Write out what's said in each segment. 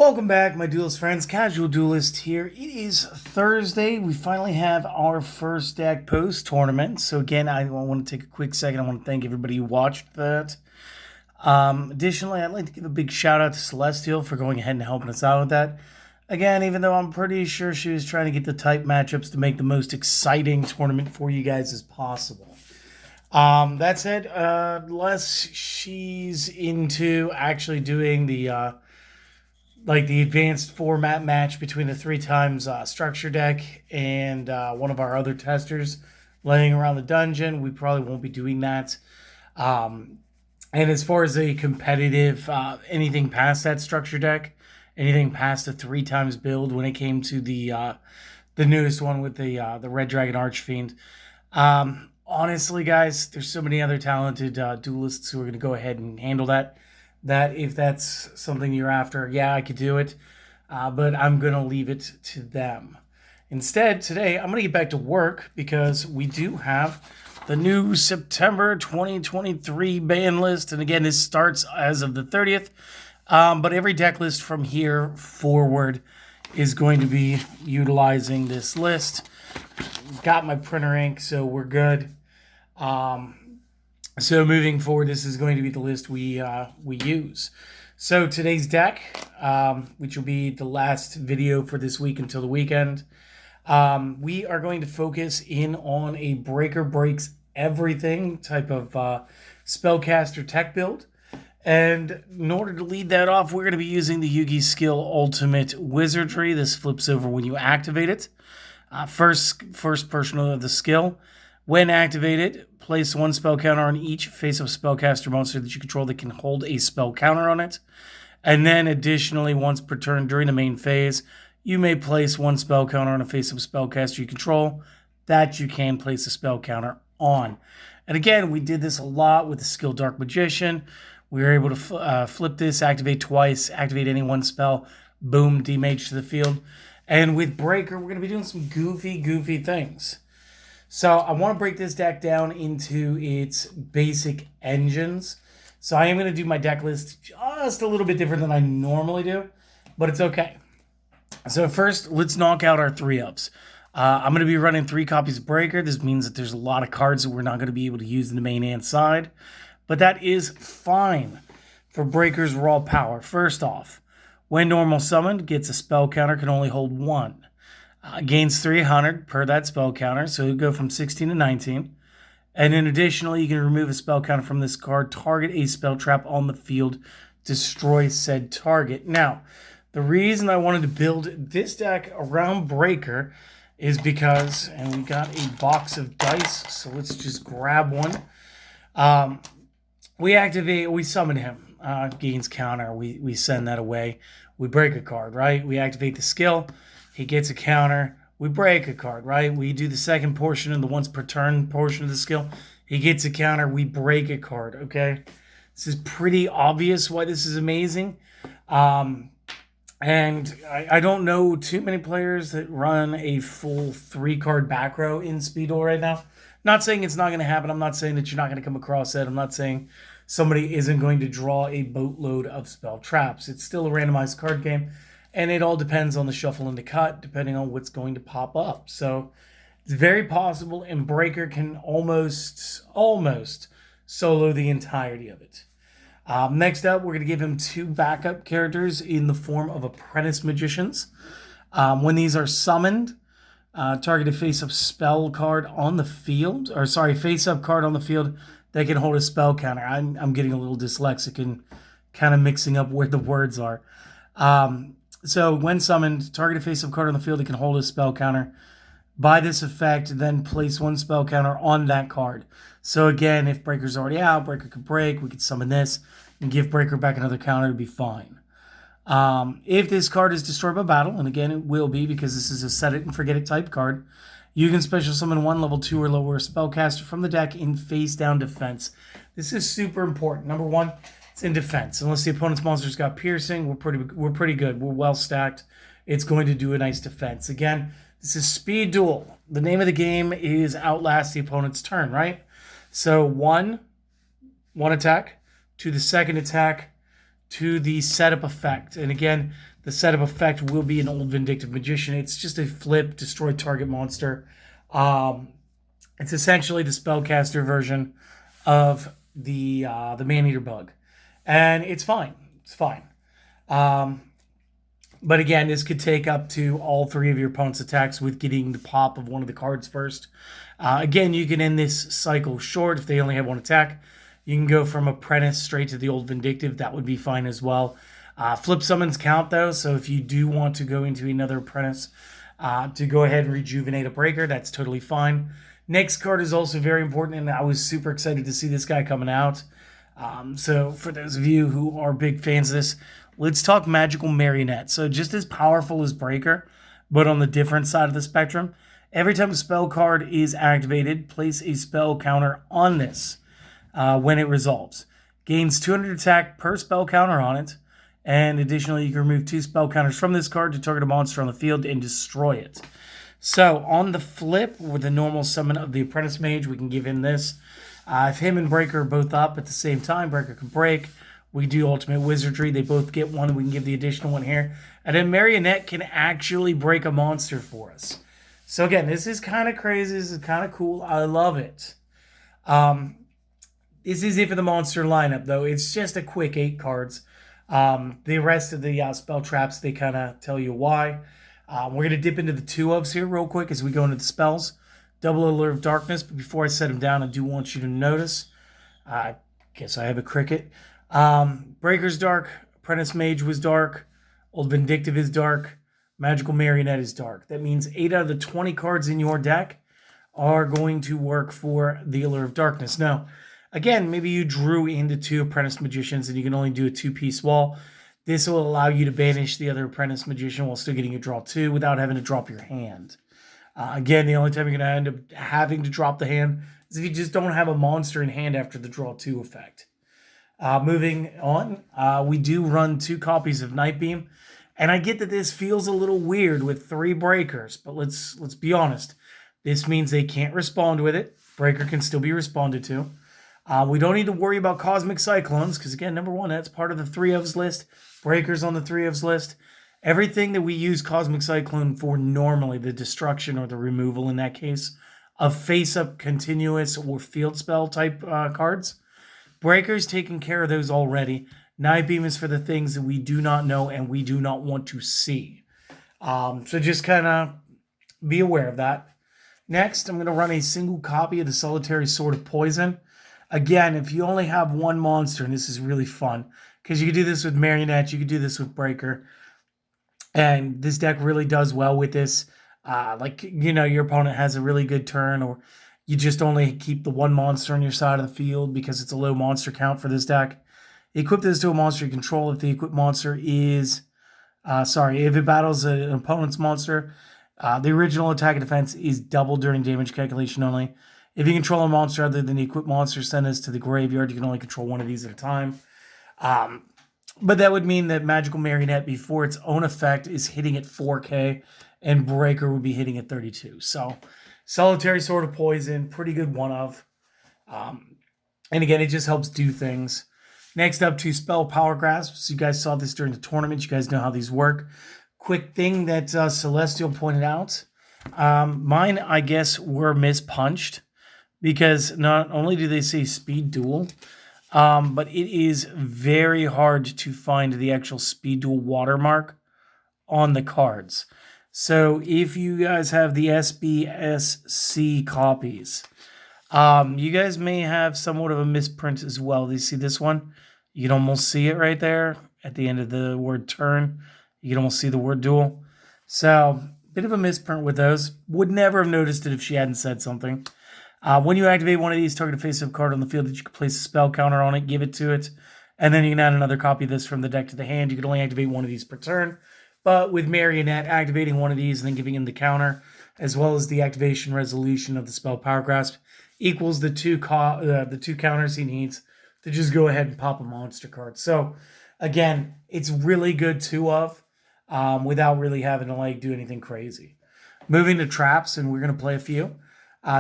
Welcome back, my duelist friends. Casual Duelist here. It is Thursday. We finally have our first deck post-tournament. So again, I want to take a quick second. I want to thank everybody who watched that. Additionally, I'd like to give a big shout out to Celestial for going ahead and helping us out with that. Again, even though I'm pretty sure she was trying to get the type matchups to make the most exciting tournament for you guys as possible. That said, unless she's into actually doing the advanced format match between the 3x structure deck and one of our other testers laying around the dungeon, we probably won't be doing that. And as far as a competitive, anything past that structure deck, anything past the 3x build when it came to the newest one with the Red Dragon Archfiend. Honestly, guys, there's so many other talented duelists who are going to go ahead and handle that. If that's something you're after, yeah, I could do it, but I'm going to leave it to them. Instead, today, I'm going to get back to work because we do have the new September 2023 ban list. And again, this starts as of the 30th, but every deck list from here forward is going to be utilizing this list. Got my printer ink, so we're good. So moving forward, this is going to be the list we use. So today's deck, which will be the last video for this week until the weekend, we are going to focus in on a breaker breaks everything type of spellcaster tech build. And in order to lead that off, we're going to be using the Yugi skill Ultimate Wizardry. This flips over when you activate it. First portion of the skill. When activated, place one spell counter on each face-up spellcaster monster that you control that can hold a spell counter on it. And then additionally, once per turn during the main phase, you may place one spell counter on a face-up spellcaster you control that you can place a spell counter on. And again, we did this a lot with the skill Dark Magician. We were able to flip this, activate twice, activate any one spell, boom, demage to the field. And with Breaker, we're going to be doing some goofy things. So I want to break this deck down into its basic engines. So I am going to do my deck list just a little bit different than I normally do, but it's okay. So first, let's knock out our 3-ups. I'm going to be running 3 copies of Breaker. This means that there's a lot of cards that we're not going to be able to use in the main hand side, but that is fine for Breaker's raw power. First off, when normal summoned, gets a spell counter, can only hold 1. Gains 300 per that spell counter, so you go from 16 to 19. And then additionally, you can remove a spell counter from this card, target a spell trap on the field, destroy said target. Now, the reason I wanted to build this deck around Breaker is because, and we got a box of dice, so let's just grab one. We summon him, gains counter, we send that away. We break a card, right? We activate the skill. He gets a counter. We break a card, right? We do the second portion and the once per turn portion of the skill. He gets a counter. We break a card, okay? This is pretty obvious why this is amazing. And I don't know too many players that run a full 3-card back row in Speed Duel right now. Not saying it's not going to happen. I'm not saying that you're not going to come across it. I'm not saying somebody isn't going to draw a boatload of spell traps. It's still a randomized card game. And it all depends on the shuffle and the cut, depending on what's going to pop up. So it's very possible, and Breaker can almost solo the entirety of it. Next up, we're going to give him 2 backup characters in the form of Apprentice Magicians. When these are summoned, target a face-up spell card on the field, face-up card on the field that can hold a spell counter. I'm getting a little dyslexic and kind of mixing up where the words are. So when summoned, target a face-up card on the field that can hold a spell counter. By this effect, then place one spell counter on that card. So again, if Breaker's already out, Breaker could break. We could summon this and give Breaker back another counter to be fine. If this card is destroyed by battle, and again it will be because this is a set it and forget it type card, you can special summon 1 level 2 or lower spellcaster from the deck in face down defense. This is super important. Number 1. It's in defense. Unless the opponent's monster's got piercing, we're pretty good. We're well stacked. It's going to do a nice defense. Again, this is Speed Duel. The name of the game is outlast the opponent's turn, right? So one attack to the second attack to the setup effect. And again, The setup effect will be an Old Vindictive Magician. It's just a flip, destroy target monster. It's essentially the spellcaster version of the Man-Eater Bug. And it's fine. It's fine. But again, this could take up to all 3 of your opponent's attacks with getting the pop of one of the cards first. Again, you can end this cycle short if they only have 1 attack. You can go from Apprentice straight to the Old Vindictive. That would be fine as well. Flip summons count, though, so if you do want to go into another Apprentice to go ahead and rejuvenate a Breaker, that's totally fine. Next card is also very important, and I was super excited to see this guy coming out. So for those of you who are big fans of this, let's talk Magical Marionette. So just as powerful as Breaker, but on the different side of the spectrum. Every time a spell card is activated, place a spell counter on this when it resolves. Gains 200 attack per spell counter on it. And additionally, you can remove 2 spell counters from this card to target a monster on the field and destroy it. So on the flip, with the normal summon of the Apprentice Mage, we can give him this. If him and Breaker are both up at the same time, Breaker can break. We do Ultimate Wizardry. They both get one. We can give the additional one here. And then Marionette can actually break a monster for us. So again, this is kind of crazy. This is kind of cool. I love it. This is it for the monster lineup, though. It's just a quick 8 cards. The rest of the spell traps, they kind of tell you why. We're going to dip into the 2-ofs here real quick as we go into the spells. Double Allure of Darkness, but before I set them down, I do want you to notice. I guess I have a cricket. Breaker's dark. Apprentice Mage was dark. Old Vindictive is dark. Magical Marionette is dark. That means 8 out of the 20 cards in your deck are going to work for the Allure of Darkness. Now, again, maybe you drew into 2 Apprentice Magicians and you can only do a 2-piece wall. This will allow you to banish the other Apprentice Magician while still getting a draw 2 without having to drop your hand. Again, the only time you're going to end up having to drop the hand is if you just don't have a monster in hand after the draw 2 effect. Moving on, we do run 2 copies of Nightbeam. And I get that this feels a little weird with 3 breakers, but let's be honest. This means they can't respond with it. Breaker can still be responded to. We don't need to worry about Cosmic Cyclones, because again, number 1, that's part of the 3-ofs list. Breakers on the 3-ofs list. Everything that we use Cosmic Cyclone for normally, the destruction or the removal in that case, of face-up, continuous, or field spell type cards. Breaker's taking care of those already. Nightbeam is for the things that we do not know and we do not want to see. So just kind of be aware of that. Next, I'm going to run a single copy of the Solitary Sword of Poison. Again, if you only have 1 monster, and this is really fun, because you can do this with Marionette, you can do this with Breaker, and this deck really does well with this. Your opponent has a really good turn, or you just only keep the 1 monster on your side of the field because it's a low monster count for this deck. Equip this to a monster you control. If the equipped monster is, if it battles an opponent's monster, the original attack and defense is doubled during damage calculation only. If you control a monster other than the equipped monster, send this to the graveyard. You can only control 1 of these at a time. But that would mean that Magical Marionette, before its own effect, is hitting at 4K, and Breaker would be hitting at 32. So, Solitary Sword of Poison, pretty good one-of. And again, it just helps do things. Next up, 2 Spell Power Grasps. You guys saw this during the tournament. You guys know how these work. Quick thing that Celestial pointed out. Mine, I guess, were mispunched, because not only do they say Speed Duel, but it is very hard to find the actual Speed Duel watermark on the cards. So if you guys have the SBSC copies, you guys may have somewhat of a misprint as well. Do you see this one? You can almost see it right there at the end of the word turn. You can almost see the word duel. So, bit of a misprint with those. Would never have noticed it if she hadn't said something. When you activate one of these, target a face-up card on the field that you can place a spell counter on it, give it to it, and then you can add another copy of this from the deck to the hand. You can only activate 1 of these per turn. But with Marionette, activating 1 of these and then giving him the counter, as well as the activation resolution of the Spell Power Grasp, equals the 2 counters he needs to just go ahead and pop a monster card. So, again, it's really good 2-of without really having to do anything crazy. Moving to traps, and we're going to play a few.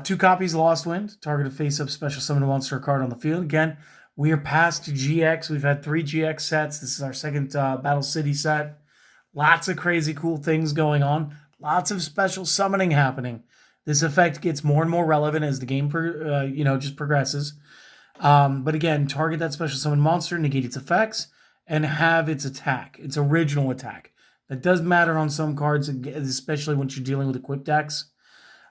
2 copies Lost Wind. Target a face-up special summon a monster card on the field. Again, we are past GX. We've had 3 GX sets. This is our second Battle City set. Lots of crazy cool things going on. Lots of special summoning happening. This effect gets more and more relevant as the game, just progresses. But again, target that special summon monster, negate its effects, and have its attack, its original attack. That does matter on some cards, especially when you're dealing with equipped decks.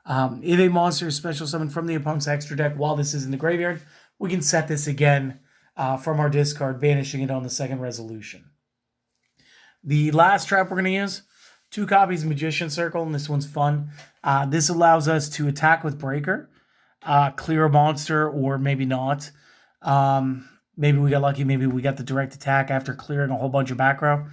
If a monster is special summoned from the opponent's extra deck while this is in the graveyard, we can set this again from our discard, banishing it on the second resolution. The last trap we're going to use, 2 copies of Magician Circle, and this one's fun. This allows us to attack with Breaker, clear a monster, or maybe not. Maybe we got lucky, maybe we got the direct attack after clearing a whole bunch of back row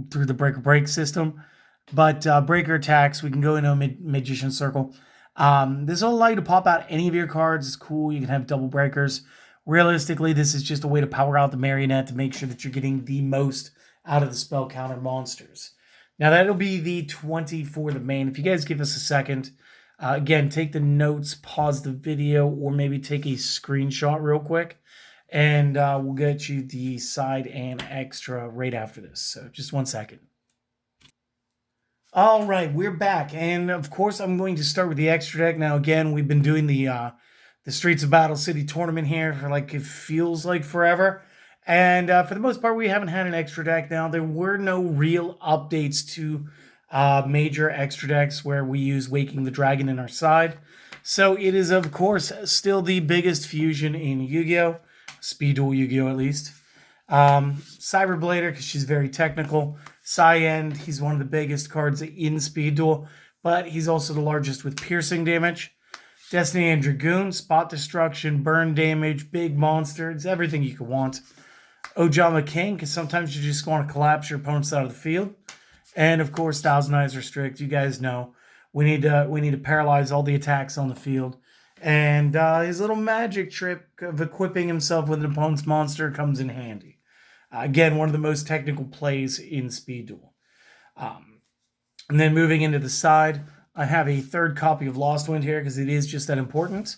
through the break system. But Breaker attacks, we can go into a Magician Circle. This will allow you to pop out any of your cards. It's cool. You can have double breakers. Realistically, this is just a way to power out the Marionette to make sure that you're getting the most out of the spell counter monsters. Now, that'll be the 20 for the main. If you guys give us a second, again, take the notes, pause the video, or maybe take a screenshot real quick, and we'll get you the side and extra right after this. So just 1 second. All right, we're back, and of course, I'm going to start with the extra deck. Now, again, we've been doing the Streets of Battle City tournament here for it feels like forever. And for the most part, we haven't had an extra deck. Now, there were no real updates to major extra decks where we use Waking the Dragon in our side. So it is, of course, still the biggest fusion in Yu-Gi-Oh! Speed Duel Yu-Gi-Oh! At least. Cyberblader, because she's very technical. Cyan, he's one of the biggest cards in Speed Duel, but he's also the largest with piercing damage. Destiny and Dragoon, spot destruction, burn damage, big monster. It's everything you could want. Ojama King, because sometimes you just want to collapse your opponent's out of the field. And of course, Thousand Eyes Restrict. You guys know we need to paralyze all the attacks on the field. And his little magic trick of equipping himself with an opponent's monster comes in handy. Again, one of the most technical plays in Speed Duel. And then moving into the side, I have a 3rd copy of Lost Wind here because it is just that important.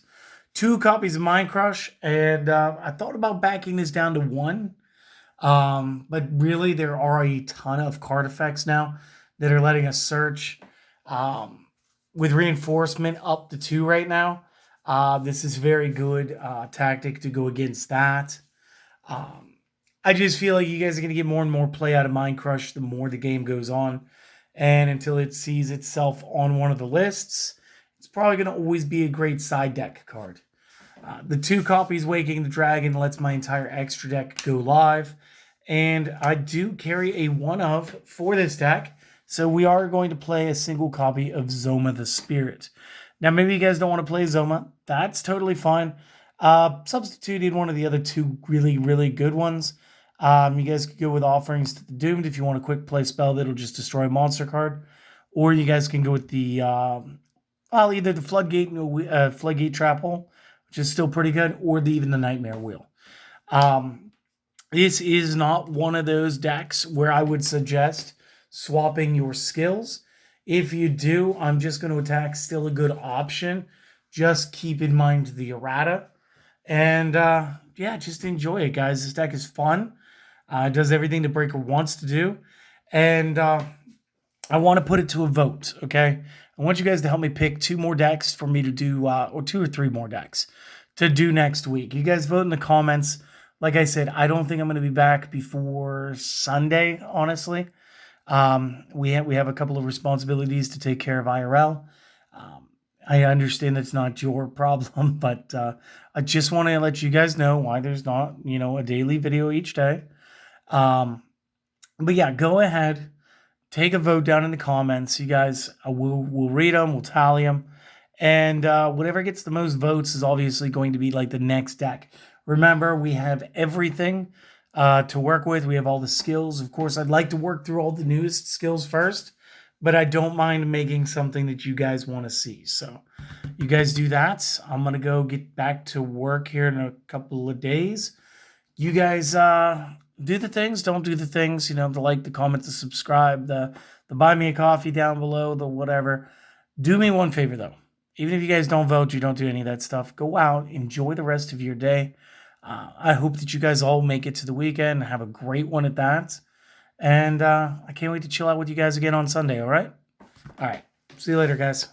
2 copies of Mind Crush, and I thought about backing this down to 1. But really, there are a ton of card effects now that are letting us search. With reinforcement up to 2 right now, this is very good tactic to go against that. I just feel like you guys are going to get more and more play out of Mind Crush the more the game goes on. And until it sees itself on one of the lists, it's probably going to always be a great side deck card. The 2 copies Waking the Dragon lets my entire extra deck go live. And I do carry a 1-of for this deck. So we are going to play a single copy of Zoma the Spirit. Now, maybe you guys don't want to play Zoma. That's totally fine. Substitute in one of the other 2 really, really good ones. You guys could go with Offerings to the Doomed if you want a quick play spell that'll just destroy a monster card. Or you guys can go with the, either the Floodgate Trap Hole, which is still pretty good, or even the Nightmare Wheel. This is not one of those decks where I would suggest swapping your skills. If you do, I'm just going to attack, still a good option. Just keep in mind the errata. And just enjoy it, guys. This deck is fun. It does everything the Breaker wants to do. And I want to put it to a vote, okay? I want you guys to help me pick 2 more decks for me to do, or 2 or 3 more decks to do next week. You guys vote in the comments. Like I said, I don't think I'm going to be back before Sunday, honestly. We have a couple of responsibilities to take care of IRL. I understand that's not your problem, but I just want to let you guys know why there's not, a daily video each day. But yeah, go ahead, take a vote down in the comments. You guys, we'll read them, we'll tally them, and whatever gets the most votes is obviously going to be like the next deck. Remember, we have everything to work with. We have all the skills. Of course, I'd like to work through all the newest skills first, but I don't mind making something that you guys want to see. So you guys do that. I'm going to go get back to work here in a couple of days. You guys do the things, don't do the things, the like, the comment, the subscribe, the buy me a coffee down below, the whatever. Do me one favor, though. Even if you guys don't vote, you don't do any of that stuff, go out, enjoy the rest of your day. I hope that you guys all make it to the weekend and have a great one at that. And I can't wait to chill out with you guys again on Sunday, all right? All right. See you later, guys.